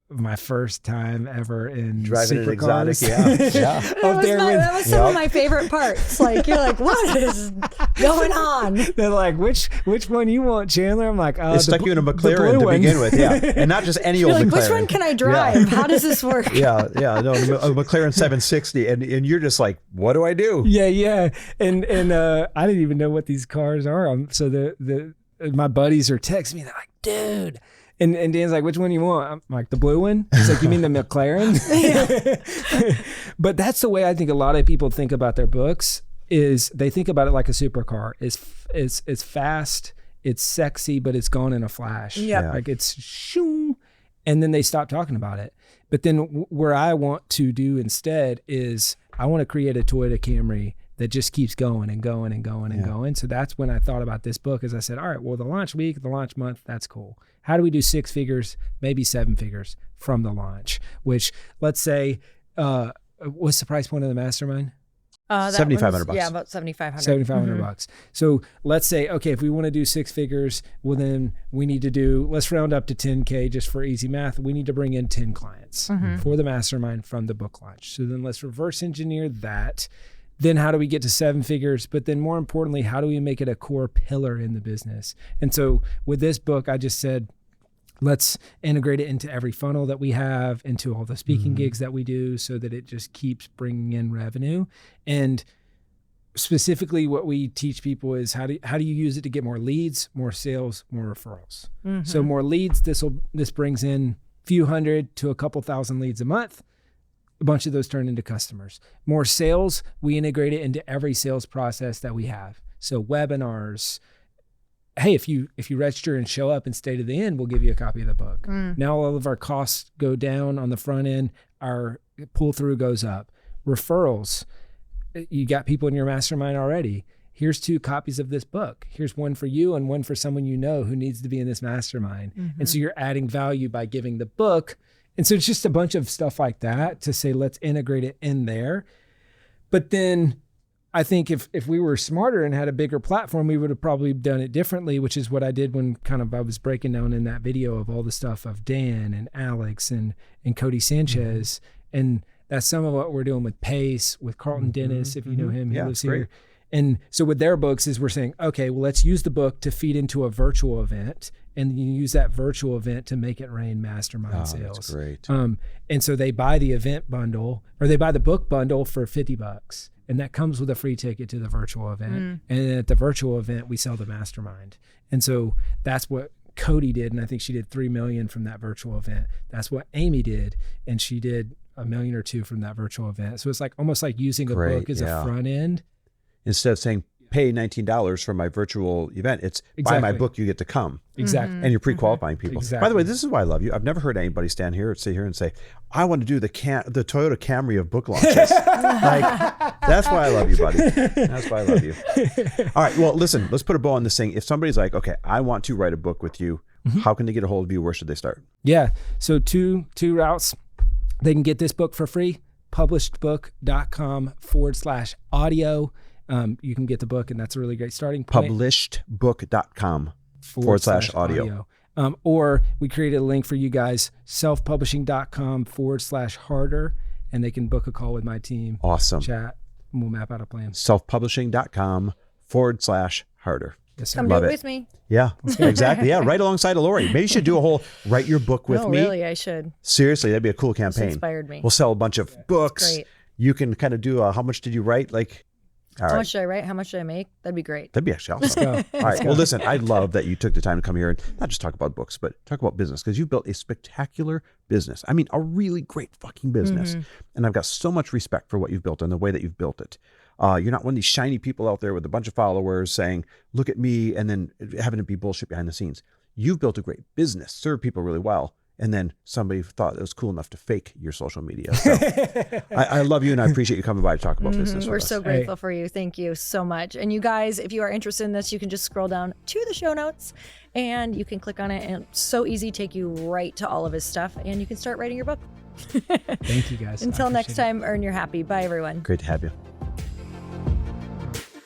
my first time ever in driving an supercars. exotic, That was some of my favorite parts. Like, you're like, what is going on? They're like, which one you want, Chandler? I'm like, they stuck you in a McLaren to begin with, and not just any old like, McLaren. Which one can I drive? How does this work? No, a McLaren 760, and you're just like, what do I do? Yeah, and I didn't even know what these cars are. So my buddies are texting me. They're like, dude. And Dan's like, which one do you want? I'm like, the blue one? He's like, you mean the McLaren? But that's the way I think a lot of people think about their books, is they think about it like a supercar. It's fast, it's sexy, but it's gone in a flash. Yeah. Like it's shoo, and then they stop talking about it. But then where I want to do instead is I want to create a Toyota Camry that just keeps going and going and going and going. So that's when I thought about this book, is I said, all right, well, the launch week, the launch month, that's cool. How do we do 6 figures, maybe 7 figures from the launch? Which, let's say, what's the price point of the mastermind? $7,500. Yeah, about $7,500. $7,500. So let's say, okay, if we want to do 6 figures, well, then we need to do, let's round up to 10K just for easy math. We need to bring in 10 clients for the mastermind from the book launch. So then let's reverse engineer that. Then how do we get to 7 figures? But then more importantly, how do we make it a core pillar in the business? And so with this book, I just said, let's integrate it into every funnel that we have, into all the speaking gigs that we do, so that it just keeps bringing in revenue. And specifically what we teach people is how do you use it to get more leads, more sales, more referrals. So more leads, this brings in a few hundred to a couple thousand leads a month. A bunch of those turn into customers. More sales, we integrate it into every sales process that we have. So webinars. Hey, if you register and show up and stay to the end, we'll give you a copy of the book. Now all of our costs go down on the front end. Our pull through goes up. Referrals. You got people in your mastermind already. Here's 2 copies of this book. Here's one for you and one for someone you know who needs to be in this mastermind. And so you're adding value by giving the book. And so it's just a bunch of stuff like that to say, let's integrate it in there. But then I think if we were smarter and had a bigger platform, we would have probably done it differently, which is what I did when I was breaking down in that video of all the stuff of Dan and Alex and Cody Sanchez. And that's some of what we're doing with Pace, with Carlton Dennis, if you know him, he lives here. And so with their books is we're saying, okay, well, let's use the book to feed into a virtual event, and you use that virtual event to make it rain mastermind sales. That's great. And so they buy the event bundle, or they buy the book bundle for $50. And that comes with a free ticket to the virtual event. And then at the virtual event, we sell the mastermind. And so that's what Cody did. And I think she did 3 million from that virtual event. That's what Amy did. And she did $1 million or $2 million from that virtual event. So it's like almost like using a book as a front end. Instead of saying, pay $19 for my virtual event, it's buy my book, you get to come. Exactly. And you're pre-qualifying people. Exactly. By the way, this is why I love you. I've never heard anybody sit here and say, I want to do the Toyota Camry of book launches. Like, that's why I love you, buddy. That's why I love you. All right. Well, listen, let's put a bow on this thing. If somebody's like, okay, I want to write a book with you, how can they get a hold of you? Where should they start? Yeah. So two routes. They can get this book for free, publishedbook.com/audio. You can get the book, and that's a really great starting point. Publishedbook.com/audio. Or we created a link for you guys, selfpublishing.com/harder, and they can book a call with my team. Awesome. Chat, and we'll map out a plan. Selfpublishing.com/harder. Yes, sir. Come do it with me. Yeah, exactly. Yeah, right alongside of Lori. Maybe you should do a whole write your book with me. Really, I should. Seriously, that'd be a cool campaign. This inspired me. We'll sell a bunch of books. Great. You can kind of do how much did you write? Like, all How right. much should I write? How much should I make? That'd be great. That'd be actually awesome. Let's go. All right. Well, listen, I love that you took the time to come here and not just talk about books, but talk about business, because you built a spectacular business. I mean, a really great fucking business. And I've got so much respect for what you've built and the way that you've built it. You're not one of these shiny people out there with a bunch of followers saying, look at me, and then having it be bullshit behind the scenes. You've built a great business, served people really well. And then somebody thought it was cool enough to fake your social media. So I love you, and I appreciate you coming by to talk about business We're with us. so grateful for you. Thank you so much. And you guys, if you are interested in this, you can just scroll down to the show notes and you can click on it, and it's so easy, take you right to all of his stuff, and you can start writing your book. Thank you, guys. Until next I appreciate time, earn your happy. Bye, everyone. Great to have you.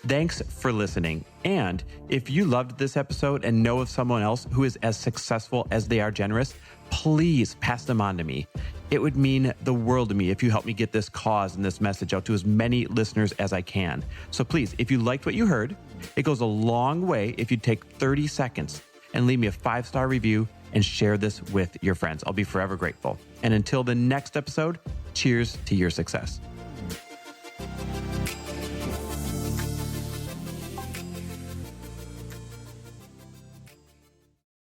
Thanks for listening. And if you loved this episode and know of someone else who is as successful as they are generous, please pass them on to me. It would mean the world to me if you help me get this cause and this message out to as many listeners as I can. So please, if you liked what you heard, it goes a long way if you take 30 seconds and leave me a 5-star review and share this with your friends. I'll be forever grateful. And until the next episode, cheers to your success.